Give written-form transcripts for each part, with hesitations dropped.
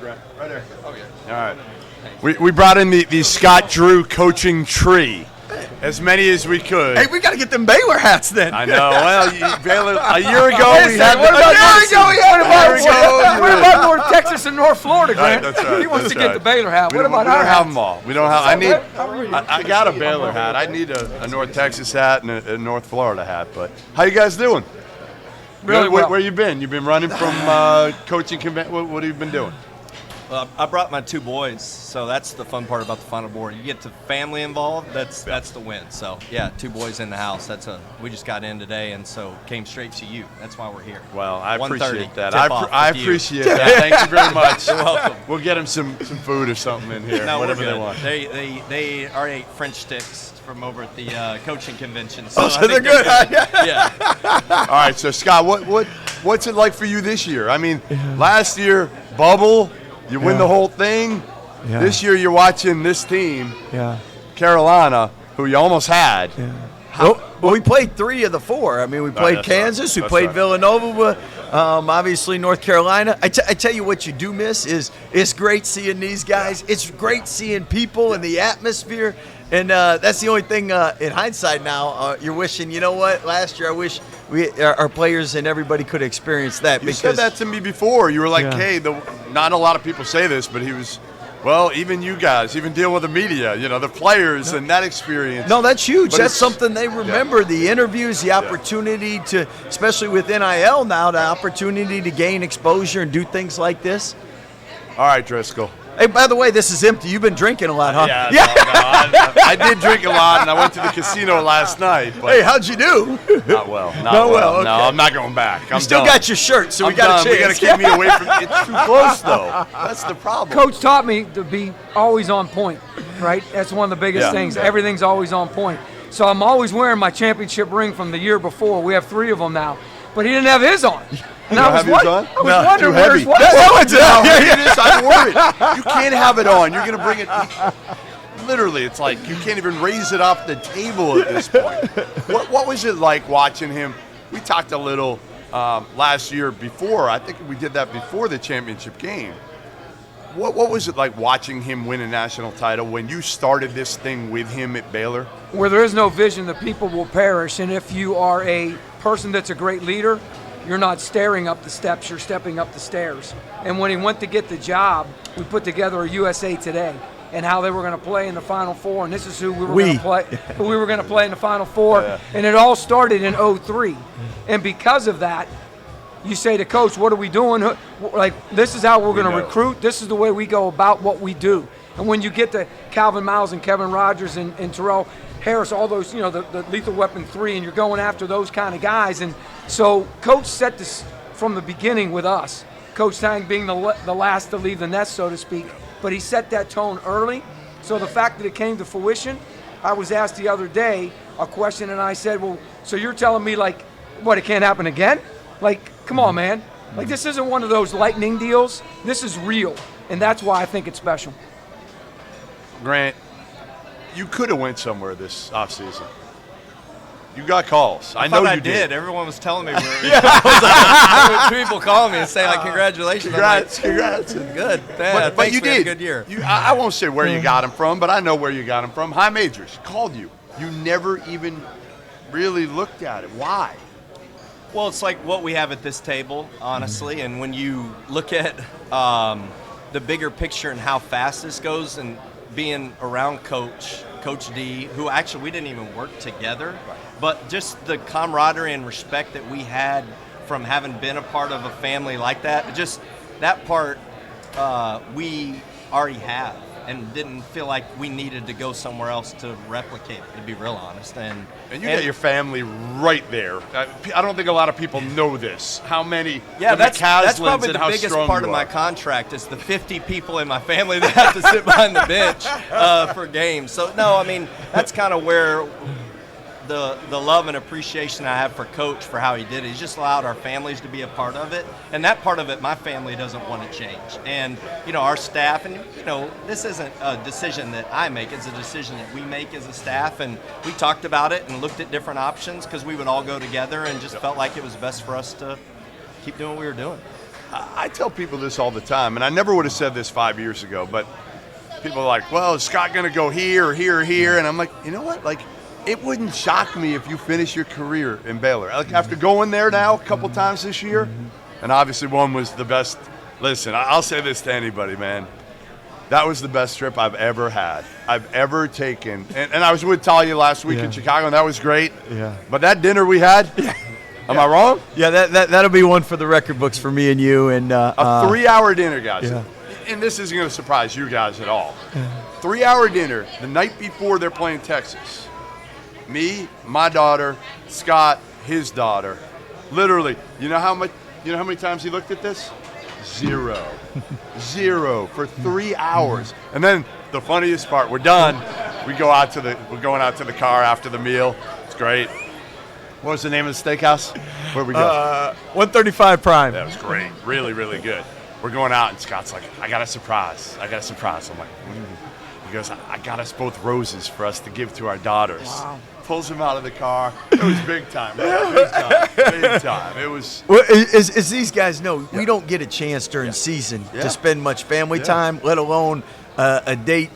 Brett. Right there. Okay. All right. We brought in the Scott Drew coaching tree. As many as we could. Hey, we got to get them Baylor hats then. I know. Well, Baylor, a year ago we had What about North Texas and North Florida, Grant? Right, that's right. He wants that's to get right. the Baylor hat. We What don't- about we our don't have hats? them all. We don't have. I got a Baylor hat. I need a North Texas hat and a North Florida hat. But how you guys doing? Really Good? well. Where you been? You've been running from coaching convention. What have you been doing? Well, I brought my 2 boys, so that's the fun part about the Final Four. You get the family involved, that's the win. So, yeah, 2 boys in the house. We just got in today, and so came straight to you. That's why we're here. Well, I 1:30 appreciate that. tip-off I with you. appreciate that. Thank you very much. You're welcome. We'll get them some food or something in here, No, whatever we're good. they want. They already ate French sticks from over at the coaching convention. So, So I they're think good. Yeah. All right, so Scott, what's it like for you this year? I mean, last year, bubble, you win the whole thing. Yeah. This year, you're watching this team, Yeah. Carolina, who you almost had. Yeah. Well, we played 3 of the 4. I mean, we played that's right. Kansas, we That's played right. Villanova, obviously North Carolina. I tell you what you do miss is it's great seeing these guys. It's great seeing people and the atmosphere. And that's the only thing in hindsight now. You're wishing, you know what, last year I wish our players and everybody could experience that. You said that to me before. You were like, Yeah. hey, not a lot of people say this, but he was, well, even you guys, even deal with the media, the players and that experience. No, that's huge. But That's it's- something they remember, the interviews, the opportunity to, especially with NIL now, the opportunity to gain exposure and do things like this. All right, Driscoll. Hey, by the way, this is empty. You've been drinking a lot, huh? I did drink a lot, and I went to the casino last night. But Hey, how'd you do? not well. Not Not well. well, okay. No, I'm not going back. I'm You still done. got your shirt, so we I'm got done. a chance. We got to keep me away from it's too close, though. That's the problem. Coach taught me to be always on point, right? That's one of the biggest Yeah. things. Yeah. Everything's always on point. So I'm always wearing my championship ring from the year before. We have 3 of them now. But he didn't have his on. And don't have yours on? I was No, wondering too where heavy. his was. I'm worried. You can't have it on. You're going to bring it. Literally, it's like you can't even raise it off the table at this point. What was it like watching him? We talked a little last year before. I think we did that before the championship game. What was it like watching him win a national title when you started this thing with him at Baylor? Where there is no vision, the people will perish. And if you are a person that's a great leader, you're not staring up the steps, you're stepping up the stairs. And when he went to get the job, we put together a USA Today and how they were going to play in the Final Four, and this is who we were going to play. Who we were going to play in the Final Four, and it all started in '03. And because of that, you say to Coach, "What are we doing? Like this is how we're going to recruit. This is the way we go about what we do." And when you get to Calvin Miles and Kevin Rogers and Terrell Harris, all those, the lethal weapon 3, and you're going after those kind of guys. And so Coach set this from the beginning with us. Coach Tang being the last to leave the nest, so to speak. But he set that tone early. So the fact that it came to fruition, I was asked the other day a question, and I said, well, so you're telling me, like, what, it can't happen again? Like, come on, man. Like, this isn't one of those lightning deals. This is real. And that's why I think it's special. Grant, you could have went somewhere this offseason. You got calls. I know thought you I did. Everyone was telling me. People calling me and saying, like, congratulations. Congrats. Good. Yeah, But you we had did. a good year. I won't say where you got him from, but I know where you got him from. High Majors called you. You never even really looked at it. Why? Well, it's like what we have at this table, honestly. And when you look at the bigger picture and how fast this goes, and being around Coach D, who actually we didn't even work together, but just the camaraderie and respect that we had from having been a part of a family like that, just that part we already have and didn't feel like we needed to go somewhere else to replicate it, to be real honest. And you got your family right there. I don't think a lot of people know this. How many? That's probably and the how biggest strong part you of my are. contract is the 50 people in my family that have to sit behind the bench for games. So, no, I mean, that's kind of where the love and appreciation I have for Coach for how he did it. He's just allowed our families to be a part of it. And that part of it, my family doesn't want to change. And, our staff, and, this isn't a decision that I make. It's a decision that we make as a staff. And we talked about it and looked at different options because we would all go together and just felt like it was best for us to keep doing what we were doing. I tell people this all the time, and I never would have said this 5 years ago, but people are like, well, is Scott going to go here or here or here? And I'm like, you know what? Like, it wouldn't shock me if you finish your career in Baylor. Like, after going there now a couple times this year, and obviously one was the best. Listen, I'll say this to anybody, man. That was the best trip I've ever had. I've ever taken. And I was with Talia last week in Chicago, and that was great. Yeah. But that dinner we had, am I wrong? Yeah, that'll be one for the record books for me and you. And A 3-hour dinner, guys. Yeah. And this isn't going to surprise you guys at all. 3-hour dinner the night before they're playing Texas. Me, my daughter, Scott, his daughter. Literally, you know how many times he looked at this? 0. 0 for 3 hours. And then the funniest part, we're done. We're going out to the car after the meal. It's great. What was the name of the steakhouse? Where'd we go? 135 Prime. That was great. Really, really good. We're going out, and Scott's like, I got a surprise. I'm like, He goes, I got us both roses for us to give to our daughters. Wow. Pulls him out of the car. It was big time, right? Big time. Big time. It was. Well, as these guys know, we don't get a chance during season to spend much family time, let alone a date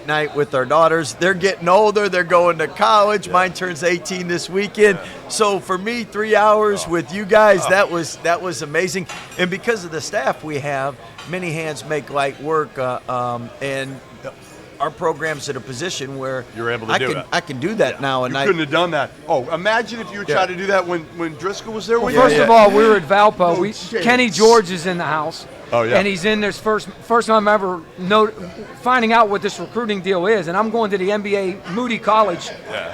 night with our daughters. They're getting older. They're going to college. Mine turns 18 this weekend. So for me, 3 hours with you guys, that was amazing. And because of the staff we have, many hands make light work, and our program's at a position where you're able to do it. I can do that now. And you couldn't have done that. Oh, imagine if you were trying to do that when Driscoll was there with you. First of all, we were at Valpo. No chance. Kenny George is in the house. Oh, yeah. And he's in this first time ever finding out what this recruiting deal is. And I'm going to the NBA Moody College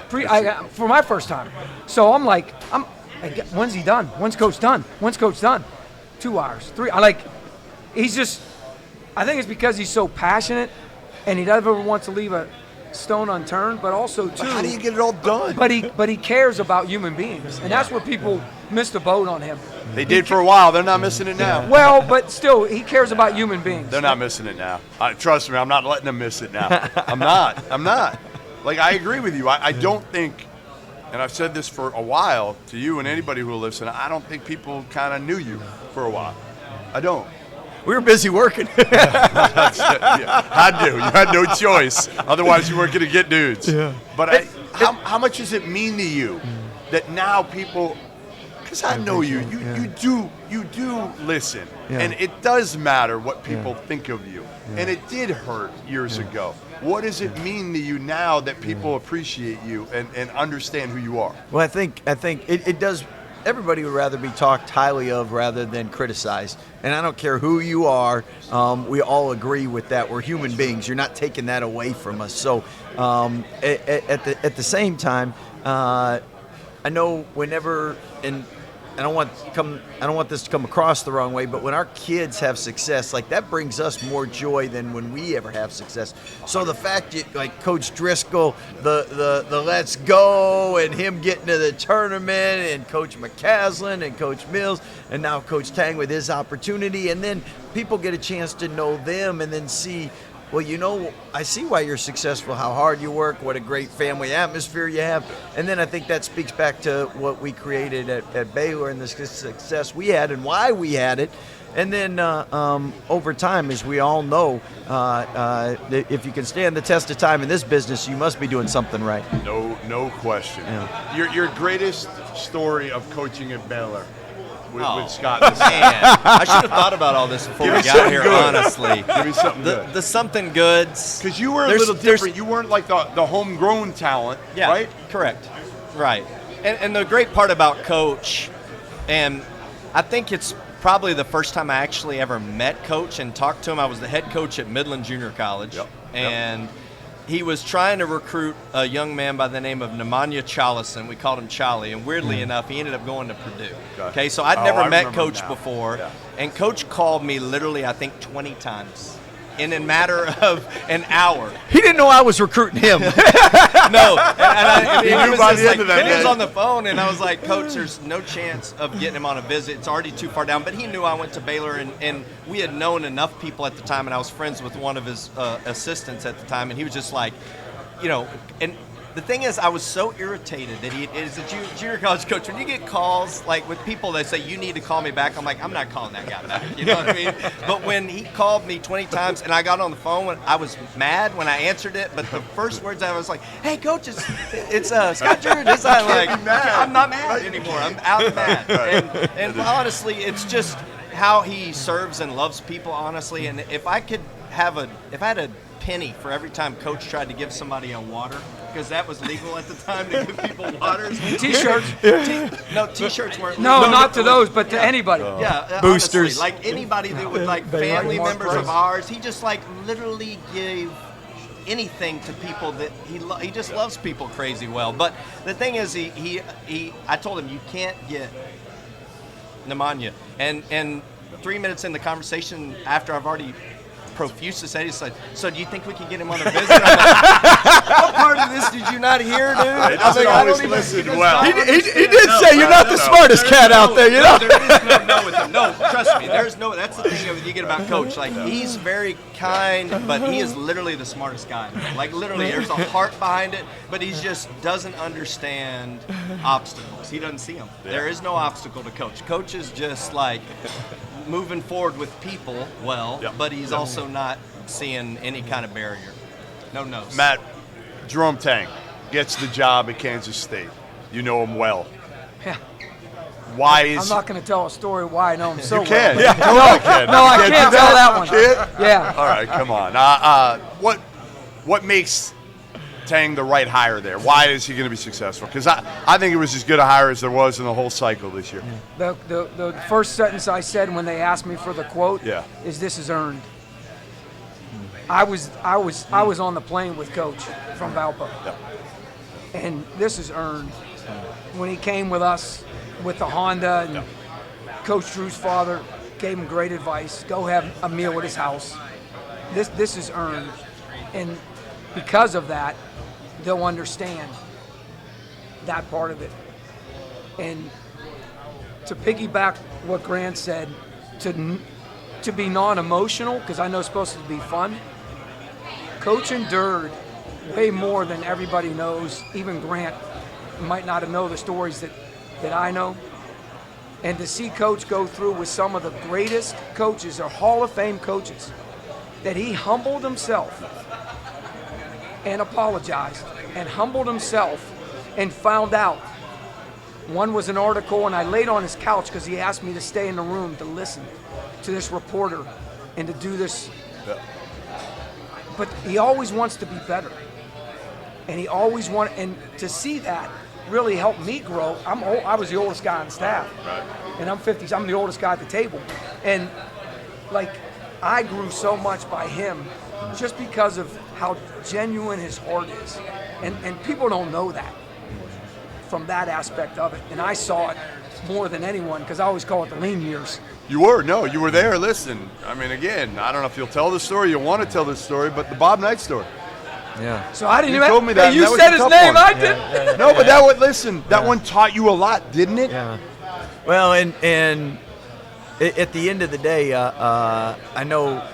for my first time. So I'm like, when's he done? When's Coach done? 2 hours, 3. I think it's because he's so passionate and he never wants to leave a stone unturned, but also too. But how do you get it all done? But he cares about human beings, and that's where people missed the boat on him. They did for a while. They're not missing it now. Well, but still, he cares about human beings. They're not missing it now. Trust me, I'm not letting them miss it now. I'm not. Like, I agree with you. I don't think, and I've said this for a while to you and anybody who will listen, I don't think people kind of knew you for a while. I don't. we were busy working. Had to. You had no choice. Otherwise, you weren't going to get dudes. Yeah. But how much does it mean to you that now people, because I know you do listen, and it does matter what people think of you, and it did hurt years ago. What does it mean to you now that people appreciate you and understand who you are? Well, I think it does. Everybody would rather be talked highly of rather than criticized. And I don't care who you are. We all agree with that. We're human beings. You're not taking that away from us. So at the same time, I know whenever, and I don't want this to come across the wrong way, but when our kids have success, like that brings us more joy than when we ever have success. So the fact that, like, Coach Driscoll, the let's go, and him getting to the tournament, and Coach McCaslin and Coach Mills, and now Coach Tang with his opportunity, and then people get a chance to know them and then see, well, you know, I see why you're successful, how hard you work, what a great family atmosphere you have. And then I think that speaks back to what we created at Baylor and the success we had and why we had it. And then over time, as we all know, if you can stand the test of time in this business, you must be doing something right. No question. Yeah. Your greatest story of coaching at Baylor with Scott. Man, I should have thought about all this before we got here, good. honestly. Give me something good. The something goods. Because you were a There's- little there's- different. You weren't like the homegrown talent, Yeah, right? correct. Right. And the great part about Coach, and I think it's probably the first time I actually ever met Coach and talked to him. I was the head coach at Midland Junior College. Yep. And he was trying to recruit a young man by the name of Nemanja Chalison. We called him Charlie, and weirdly enough, he ended up going to Purdue. Okay, so I'd never met remember Coach now. before, Yeah. and Coach called me literally, I think, 20 times in a matter of an hour. He didn't know I was recruiting him. No, and He knew was by just the end of that Kenny was day. on the phone, and I was like, Coach, there's no chance of getting him on a visit. It's already too far down. But he knew I went to Baylor, and we had known enough people at the time, and I was friends with one of his assistants at the time, and he was just like, you know, and the thing is, I was so irritated that he is a junior college coach. When you get calls like with people that say you need to call me back, I'm like, I'm not calling that guy back. You know what I mean? But when he called me 20 times and I got on the phone, I was mad when I answered it. But the first words I was like, "Hey, coach, it's Scott Jordan." It's like I'm not mad anymore. I'm out mad. And honestly, it's just how he serves and loves people. Honestly, and if I had a penny for every time coach tried to give somebody a water, because that was legal at the time to give people waters. T-shirts. T-shirts weren't legal. No, not to those, but to anybody. Yeah, Boosters. Honestly, like anybody that would like family members of ours, he just like literally gave anything to people that he just loves people crazy well. But the thing is, I told him you can't get pneumonia, and 3 minutes in the conversation after I've already profuse said, he said, "So do you think we can get him on a visit?" I'm like, what part of this did you not hear, dude? He doesn't always listen well. He did say you're not the smartest cat out there, you know. There is no with him. No, trust me. There's no. That's the thing that you get about Coach. Like he's very kind, but he is literally the smartest guy. Like literally, there's a heart behind it, but he just doesn't understand obstacles. He doesn't see them. There is no obstacle to Coach. Coach is just like moving forward with people but he's also not seeing any kind of barrier. No. Matt, Jerome Tang gets the job at Kansas State. You know him well. Yeah. Why is I'm not going to tell a story why I know him so you can? well. Yeah, totally can. No, I You can't do tell that one. Can't? Yeah. All right, come on. What makes Tang the right hire there? Why is he going to be successful? Because I think it was as good a hire as there was in the whole cycle this year. The first sentence I said when they asked me for the quote is, "This is earned." I was on the plane with Coach from Valpo, and this is earned. When he came with us with the Honda, and Coach Drew's father gave him great advice: go have a meal at his house. This is earned, and because of that, they'll understand that part of it. And to piggyback what Grant said, to be non-emotional, because I know it's supposed to be fun, Coach endured way more than everybody knows. Even Grant might not know the stories that I know. And to see Coach go through with some of the greatest coaches or Hall of Fame coaches, that he humbled himself and apologized and humbled himself and found out. One was an article, and I laid on his couch because he asked me to stay in the room to listen to this reporter and to do this. But he always wants to be better. And he always and to see that really helped me grow. I was the oldest guy on the staff. And I'm 50, I'm the oldest guy at the table. And like, I grew so much by him just because of how genuine his heart is. And people don't know that from that aspect of it. And I saw it more than anyone because I always call it the lean years. You were there. Listen, I mean, again, I don't know if you'll tell the story, you'll want to tell this story, but the Bob Knight story. Yeah. So I didn't You even. told me that. You That was said a his tough name. one. I did. No, but that one taught you a lot, didn't it? Yeah. Well, and at the end of the day, I know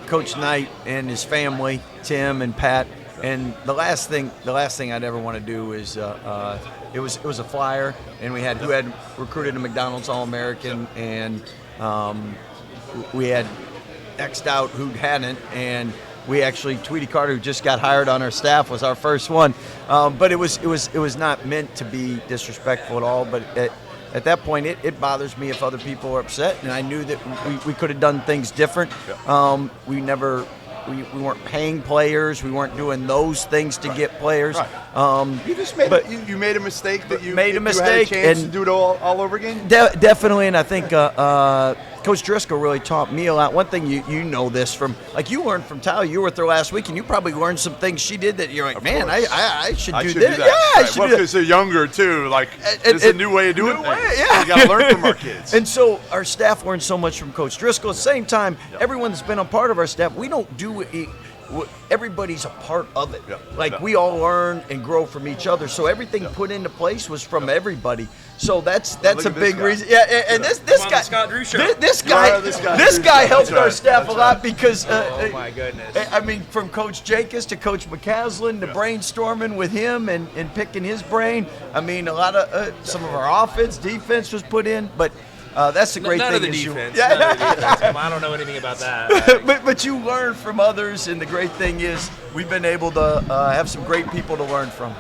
Coach Knight and his family, Tim and Pat, and the last thing I'd ever want to do is it was a flyer, and we had who had recruited a McDonald's All-American, and we had X'd out who hadn't, and we actually Tweety Carter, who just got hired on our staff, was our first one. But it was not meant to be disrespectful at all. But at that point, it bothers me if other people are upset, and I knew that we could have done things different. We weren't paying players. We weren't doing those things to get players. Right. You just made you made a mistake that you made a mistake you had a chance and to do it all over again. Definitely, and I think Coach Driscoll really taught me a lot. One thing you know this from, like, you learned from Tyler. You were with her last week, and you probably learned some things she did that you're like, man, I should do this. That. Yeah, I should do that. Because they're younger too. Like it's a new way of doing things. Yeah. You got to learn from our kids. And so our staff learned so much from Coach Driscoll. At the same time, everyone that's been a part of our staff, we don't do everybody's a part of it. Yeah. Like Yeah. we all learn and grow from each other. So everything put into place was from everybody. So that's look a at this big guy. reason. Yeah, and this on guy, the Scott Drew show. this You are guy, on the Scott this Drew guy show. helped That's our right. staff That's a lot because. Oh my goodness. I mean, from Coach Jacobs to Coach McCaslin to brainstorming with him and picking his brain. I mean, a lot of some of our offense, defense was put in, but that's the great None thing. of the is defense. You, None of the defense. I don't know anything about that. but you learn from others, and the great thing is we've been able to have some great people to learn from.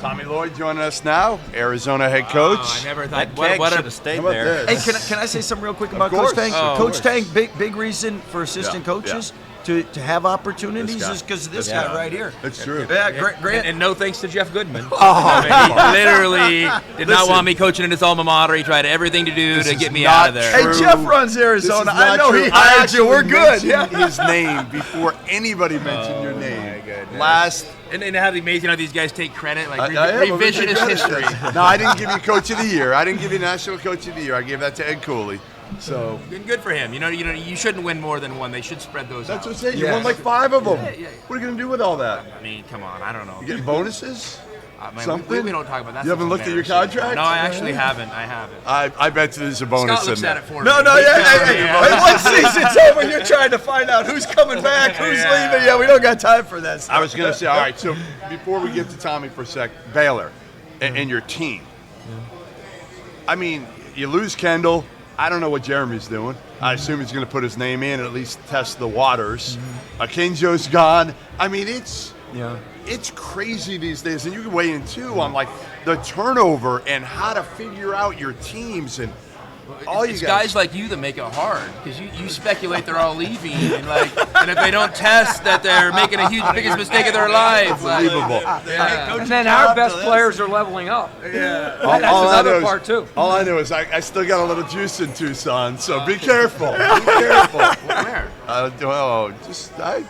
Tommy Lloyd joining us now, Arizona head coach. Oh, I never That thought. keg What should a have stayed How about there. this? Hey, can I say something real quick about course. Coach Tank? Oh, of Coach course. Tank, big reason for assistant Yeah, coaches to have opportunities This guy. is because of this This guy guy. right here. That's true. Yeah, Grant. And no thanks to Jeff Goodman. I mean, he literally did not want me coaching in his alma mater. He tried everything to do This to is get me not out of there. Hey, true. Jeff runs Arizona. I know he hired you. We're good. Yeah. His name before anybody mentioned your name. goodness. Last. And how amazing how these guys take credit, like I am. I'm gonna take revisionist credit. history. No, I didn't give you Coach of the Year. I didn't give you National Coach of the Year. I gave that to Ed Cooley. So Good for him. You know, you shouldn't win more than one. They should spread those that's out. what I'm saying. You Yeah. won like 5 of them. Yeah. What are you gonna do with all that? I mean, come on. I don't know. You getting bonuses? Man, something? We don't talk about that. You haven't Stuff's looked at your embarrassing. contract? No, I actually haven't. I haven't. I bet you there's a bonus Scott looks in at there. it for No, me. no, yeah. Hey, Yeah. once season's over, you're trying to find out who's coming back, who's Yeah. leaving. Yeah, we don't got time for that stuff. I was going to say, all right, so before we get to Tommy for a sec, Baylor and your team. I mean, you lose Kendall. I don't know what Jeremy's doing. I assume he's going to put his name in and at least test the waters. Akinjo's gone. I mean, it's crazy these days. And you can weigh in, too, on, like, the turnover and how to figure out your teams and all It's you guys like you that make it hard because you speculate they're all leaving and if they don't test that they're making a huge biggest mistake of their life. Like, Unbelievable. yeah. And then our best players are leveling up. Yeah. That's All I another know is- part, too. All I know is I still got a little juice in Tucson, so be careful. Be careful. Where? I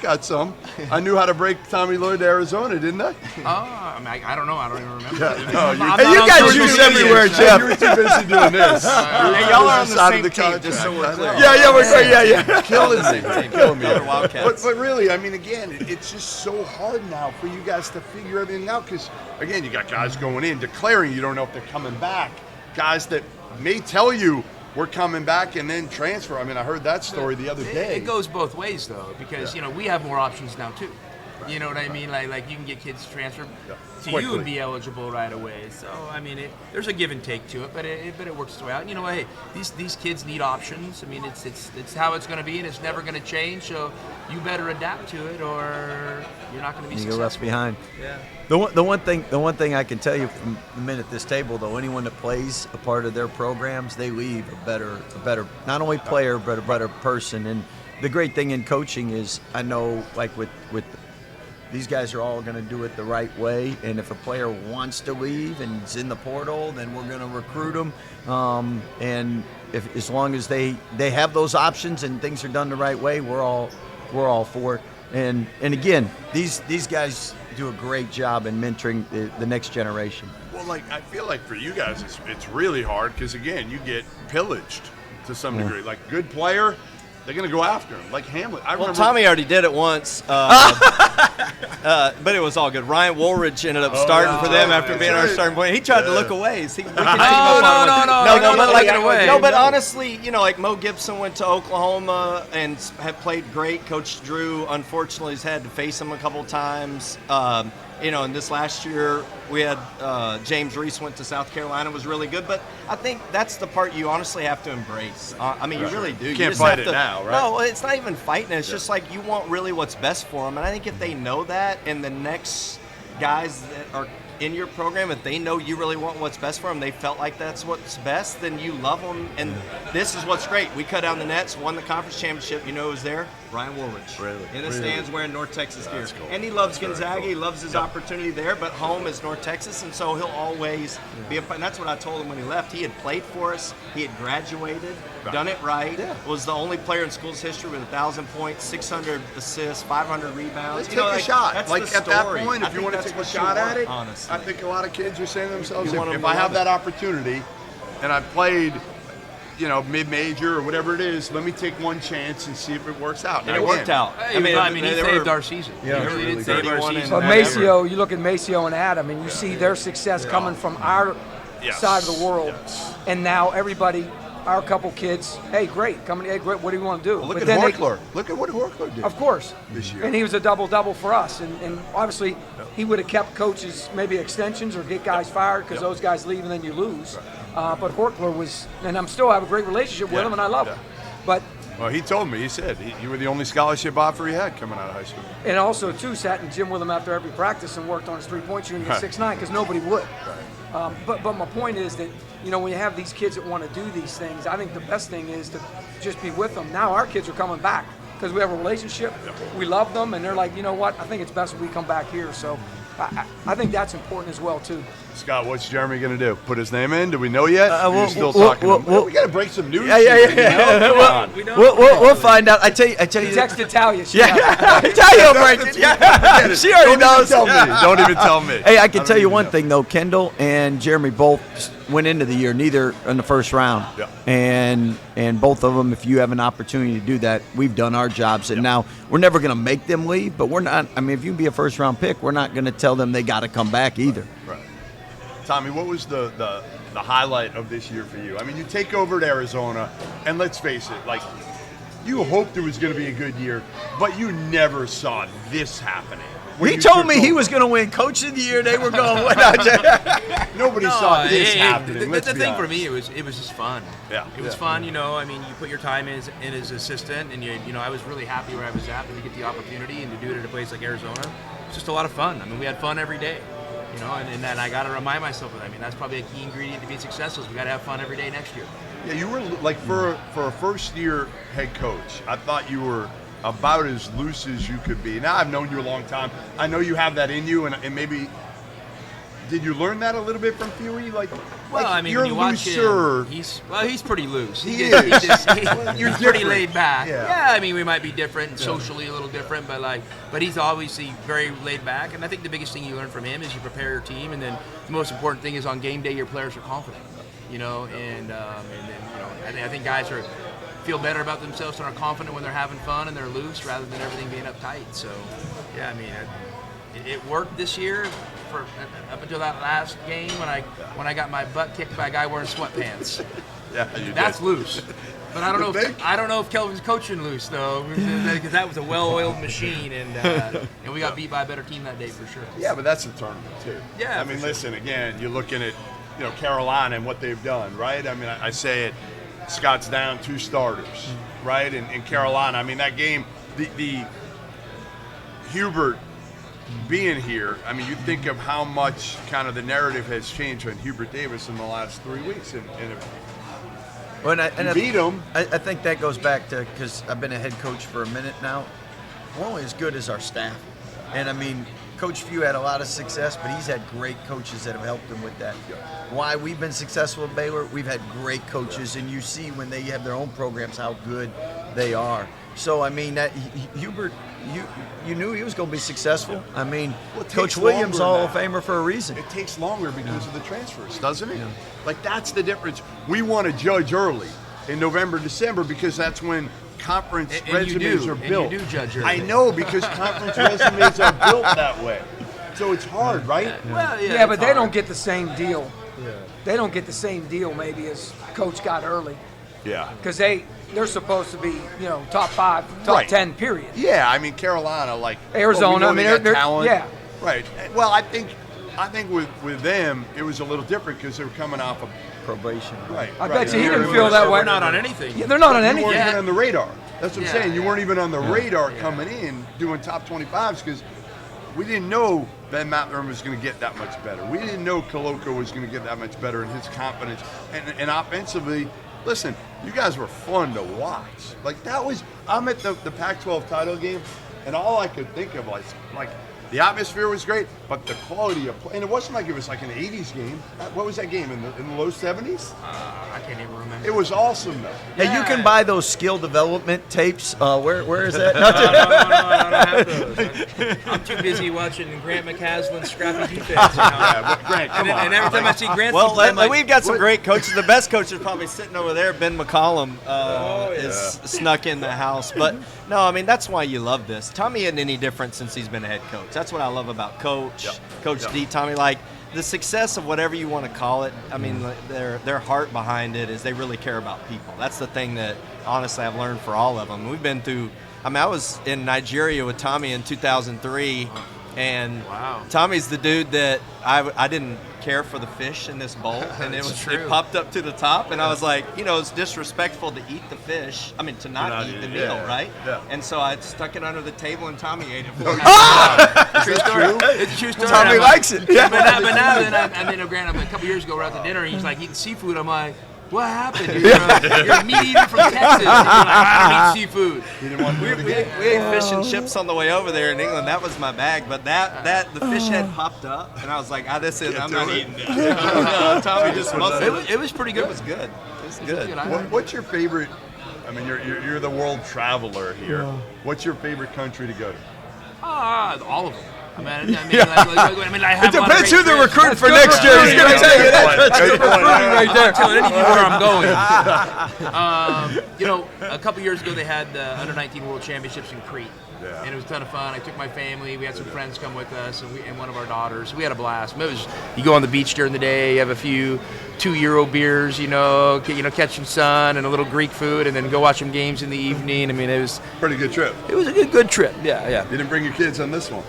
got some. I knew how to break Tommy Lloyd to Arizona, didn't I? I mean, I don't know. I don't even remember. No, I'm you- not Hey, you on got social juice media. everywhere, Yeah, Jeff. you were too busy doing this. Hey, y'all are on the Out of same the team, just so we're contract. clear. Yeah, we're great. Yeah. Killing me. Killing me. Other Wildcats. But really, I mean, again, it's just so hard now for you guys to figure everything out because, again, you got guys going in, declaring you don't know if they're coming back. Guys that may tell you we're coming back and then transfer. I mean, I heard that story the other day. It goes both ways though, because we have more options now too. You know what I mean? Like you can get kids transferred to you Quickly. and be eligible right away. So I mean, there's a give and take to it, but it works its way out. And you know what? Hey, these kids need options. I mean, it's how it's going to be, and it's never going to change. So you better adapt to it, or you're not going to be You successful. get left behind. Yeah. The one thing I can tell you from the minute at this table, though, anyone that plays a part of their programs, they leave a better not only player but a better person. And the great thing in coaching is I know, like with these guys are all going to do it the right way. And if a player wants to leave and is in the portal, then we're going to recruit them. And as long as they have those options and things are done the right way, we're all for it. And again, these guys do a great job in mentoring the next generation. Well, like I feel like for you guys, it's really hard because again, you get pillaged to some degree. Like good player, they're gonna go after him. Like Hamlet. I Well, remember Tommy already did it once, but it was all good. Ryan Woolridge ended up starting for them after being our starting point. He tried to look away. We can team up on him. No, take it away. No, but honestly, like Mo Gibson went to Oklahoma and have played great. Coach Drew, unfortunately, has had to face him a couple times. And this last year we had James Reese went to South Carolina, was really good. But I think that's the part you honestly have to embrace. I mean, you really do. You can't just fight have it to, now, right? No, it's not even fighting. It's just like you want really what's best for them. And I think if they know that, and the next guys that are in your program, if they know you really want what's best for them, they felt like that's what's best, then you love them. And this is what's great. We cut down the nets, won the conference championship. You know who was there? Ryan Woolridge. Really? In the stands wearing North Texas gear. cool. And he loves That's very Gonzaga. cool. He loves his opportunity there, but home is North Texas, and so he'll always be a part. And that's what I told him when he left. He had played for us. He had graduated, done it right, was the only player in school's history with 1,000 points, 600 assists, 500 rebounds. Let's take a shot. That's Like the at that story. point, I if you think want to that's take a what you shot at want, it, honestly. I think a lot of kids are saying to themselves, You want if them I to have love that opportunity and I played mid-major or whatever it is. Let me take one chance and see if it works out. And it worked out. He saved our season. Yeah. He really did save our 31 season. But and Maceo, you look at Maceo and Adam, and you see their success coming from our Yes. side of the world. Yes. And now everybody, our couple kids, hey, great, hey, great, what do you want to do? Well, look But at then Horkler. Look at what Horkler did. Of course. This year. And he was a double-double for us. And obviously, he would have kept coaches maybe extensions or get guys fired because those guys leave and then you lose. But Horkler was, and I'm still have a great relationship with him, and I love him. But Well, he told me. He said you were the only scholarship offer he had coming out of high school. and also, too, sat in the gym with him after every practice and worked on his three-point shooting at Right. 6'9", because nobody would. But my point is that, when you have these kids that want to do these things, I think the best thing is to just be with them. Now our kids are coming back because we have a relationship. We love them, and they're like, you know what? I think it's best if we come back here. So I think that's important as well, too. Scott, what's Jeremy going to do? Put his name in? Do we know yet? Or are you we'll- still we'll- talking? we'll- We got to break some news. Yeah. Come on. We'll find out. I tell you. Texted Talia. She Yeah, Talia will break it. Yeah, she already knows. Don't even tell me. Don't even tell me. Hey, I can don't tell you even one know. thing though. Kendall and Jeremy both went into the year neither in the first round, Yeah. and both of them. If you have an opportunity to do that, we've done our jobs, and now we're never going to make them leave. But we're not. I mean, if you can be a first round pick, we're not going to tell them they got to come back either. Right. Tommy, what was the highlight of this year for you? I mean, you take over to Arizona, and let's face it, like, you hoped it was going to be a good year, but you never saw this happening. When He you told took me he over. was going to win Coach of the Year. They were going. What? Nobody saw this happening. The thing for me, it was just fun. Yeah. It was Yeah. fun. I mean, you put your time in as assistant, and I was really happy where I was at, and to get the opportunity and to do it at a place like Arizona. It's just a lot of fun. I mean, we had fun every day. And then I got to remind myself of that. I mean, that's probably a key ingredient to being successful. Is we got to have fun every day next year. Yeah, you were like for a first year head coach. I thought you were about as loose as you could be. Now I've known you a long time. I know you have that in you, and maybe did you learn that a little bit from Huey? Well, I mean, you're when you watch looser. him, he's pretty loose. He He's is. you're He's pretty different. laid back. Yeah. I mean, we might be different and socially a little different, but he's obviously very laid back. And I think the biggest thing you learn from him is you prepare your team, and then the most important thing is on game day your players are confident. And then I think guys feel better about themselves and are confident when they're having fun and they're loose rather than everything being uptight. So, yeah, I mean, it worked this year up until that last game when I got my butt kicked by a guy wearing sweatpants. Yeah, you That's did. loose. But I don't know if Kelvin's coaching loose though, because that was a well-oiled machine, and we got beat by a better team that day for sure. Yeah, but that's a tournament too. Yeah, I mean, for sure. listen, again, you're looking at Carolina and what they've done, right? I mean, I say it. Scott's down 2 starters, right? And Carolina, I mean, that game, the Hubert being here, I mean, you think of how much kind of the narrative has changed on Hubert Davis in the last 3 weeks. And And you beat him. I think that goes back to because I've been a head coach for a minute now. We're only as good as our staff, and I mean, Coach Few had a lot of success, but he's had great coaches that have helped him with that. Why we've been successful at Baylor, we've had great coaches, and you see when they have their own programs how good they are. So I mean, that Hubert, you knew he was going to be successful. I mean, Well, it Coach takes Williams, longer Hall of now. Famer for a reason. It takes longer because of the transfers, doesn't it? Like, that's the difference. We want to judge early in November, December, because that's when conference And you resumes do, are and you built. do judge early. I know, because conference resumes are built that way. So it's hard, right? Well, Yeah, but it's they hard. don't get the same deal. They don't get the same deal maybe as Coach got early Yeah. because they're supposed to be top 5, top Right. 10 period. Yeah, I mean, Carolina, like Arizona, well, I mean, they got they're- talent. yeah. Right. Well, I think with them it was a little different because they were coming off of Probation. right. I right. bet you he They're- didn't feel that way. We're not on anything. Yeah, they're not on You anything. weren't Yeah. even on the radar. That's what I'm Yeah. saying. You weren't even on the radar coming in doing top 25s because we didn't know Ben Mathurin was going to get that much better. We didn't know Koloko was going to get that much better in his confidence. And offensively, listen, you guys were fun to watch. Like, that was – I'm at the Pac-12 title game, and all I could think of was, like, The atmosphere was great, but the quality of play, and it wasn't like it was like an 80s game. What was that game, in the low 70s? I can't even remember. It was awesome, though. Hey, you can buy those skill development tapes. Where is that? No, I don't have those. I'm too busy watching Grant McCaslin's scrappy defense. Yeah, but Grant, come on. And every time I see Grant, Well, I'm like, we've got some great coaches. The best coach is probably sitting over there. Ben McCollum is snuck in the house. But, no, I mean, that's why you love this. Tommy isn't any different since he's been a head coach. That's what I love about Coach. Coach D, Tommy, like, the success of whatever you want to call it, I mean, their heart behind it is they really care about people. That's the thing that, honestly, I've learned for all of them. We've been through – I mean, I was in Nigeria with Tommy in 2003, and Tommy's the dude that I didn't care for the fish in this bowl, and it popped up to the top, and I was like, it's disrespectful to eat the fish. I mean, to not eat the meal, right? Yeah. And so I stuck it under the table, and Tommy ate it. True story. It's a true story. Tommy likes it. But now then, Grant, a couple years ago, we're out to dinner, and he's like eating seafood. I'm like, what happened? You're a meat eater from Texas. And you're like, I don't eat seafood. You didn't want to do it We again? ate fish and chips on the way over there in England. That was my bag, but the fish head popped up, and I was like, this is I'm not eating it. No, Tommy just muscled It was pretty good. It was good. It was good. What's your favorite? I mean, you're the world traveler here. What's your favorite country to go to? All of them. I have It depends who the recruit for next year is going to tell you that. Good point. right there. I'm telling any of you where I'm going. A couple years ago they had the Under-19 World Championships in Crete, and it was a ton of fun. I took my family. We had some friends come with us, and one of our daughters. We had a blast. You go on the beach during the day. You have a few €2 beers, catch some sun and a little Greek food, and then go watch some games in the evening. I mean, it was Pretty good trip. a good trip. Yeah. You didn't bring your kids on this one.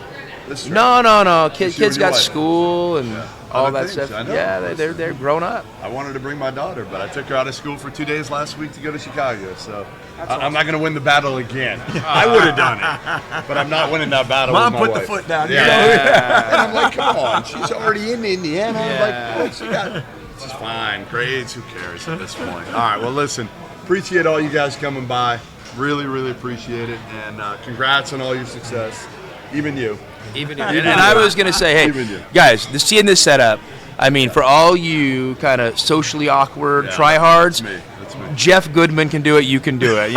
No. Kids with your got wife. school and all Other that things, stuff. I know. Yeah, they're grown up. I wanted to bring my daughter, but I took her out of school for 2 days last week to go to Chicago. So I'm not going to win the battle again. I would have done it, but I'm not winning that battle. Mom, with my put the wife. foot down. Yeah. And I'm like, come on, she's already in Indiana. I'm like, what she got? She's fine. Grades, who cares at this point? All right. Well, listen, appreciate all you guys coming by. Really, really appreciate it, and congrats on all your success. Even you. And I was going to say, hey, guys, seeing this setup, I mean, for all you kind of socially awkward tryhards, That's me. Jeff Goodman can do it. You can do it.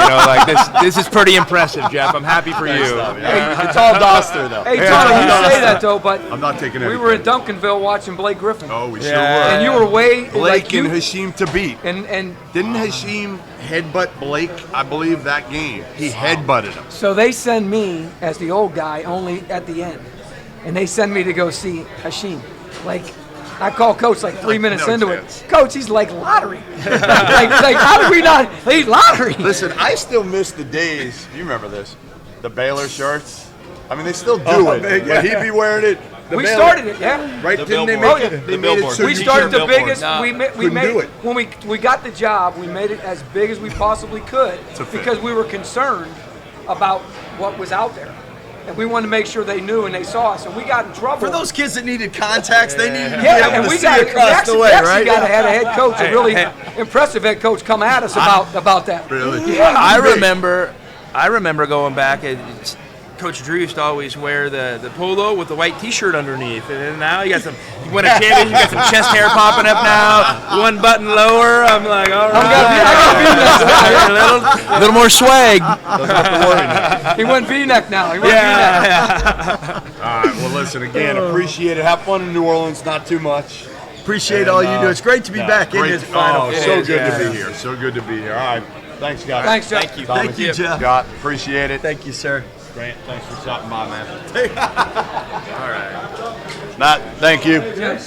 This is pretty impressive, Jeff. I'm happy for you. It's all Doster, though. Hey, Tony, you say that, though, but I'm not taking we anything. were in Duncanville watching Blake Griffin. Oh, we sure And were. you were way Blake like you, and Hashim to beat. and Didn't Hashim headbutt Blake, I believe, that game? He headbutted him. so they send me as the old guy only at the end, and they send me to go see Hashim. Like, I call Coach like 3 minutes No into chance. it. Coach, he's like lottery. like how did we not? He's lottery. Listen, I still miss the days. You remember this? The Baylor shirts. I mean, they still do it. But he'd be wearing it. The We Baylor- started it, yeah. Right? The Didn't they billboard. make Oh, it? yeah. They The made it billboard. so We you started couldn't- the biggest. No. We Couldn't made do it. when we got the job. We made it as big as we possibly could To fit. because we were concerned about what was out there, and we wanted to make sure they knew and they saw us. And we got in trouble For those kids that needed contacts, they needed to be Yeah, able and to we see got across actually, the way, we actually right? got had a head coach, a really impressive head coach, come at us about that. Really? Yeah. I remember going back. Coach Drew used to always wear the polo with the white T-shirt underneath, and then now you won a championship. You got some chest hair popping up now, one button lower. I'm like, all right, a little more swag. He went V-neck now. He went V-neck. All right. Well, listen, again, appreciate it. Have fun in New Orleans. Not too much. Appreciate all you do. It's great to be back in this final. Oh, four. so good to be here. So good to be here. All right. Thanks, guys. Thanks, Jeff. Thank you. Thomas. Thank you, Jeff. Scott, appreciate it. Thank you, sir. Grant, thanks for stopping by, man. All right. Matt, thank you. All right.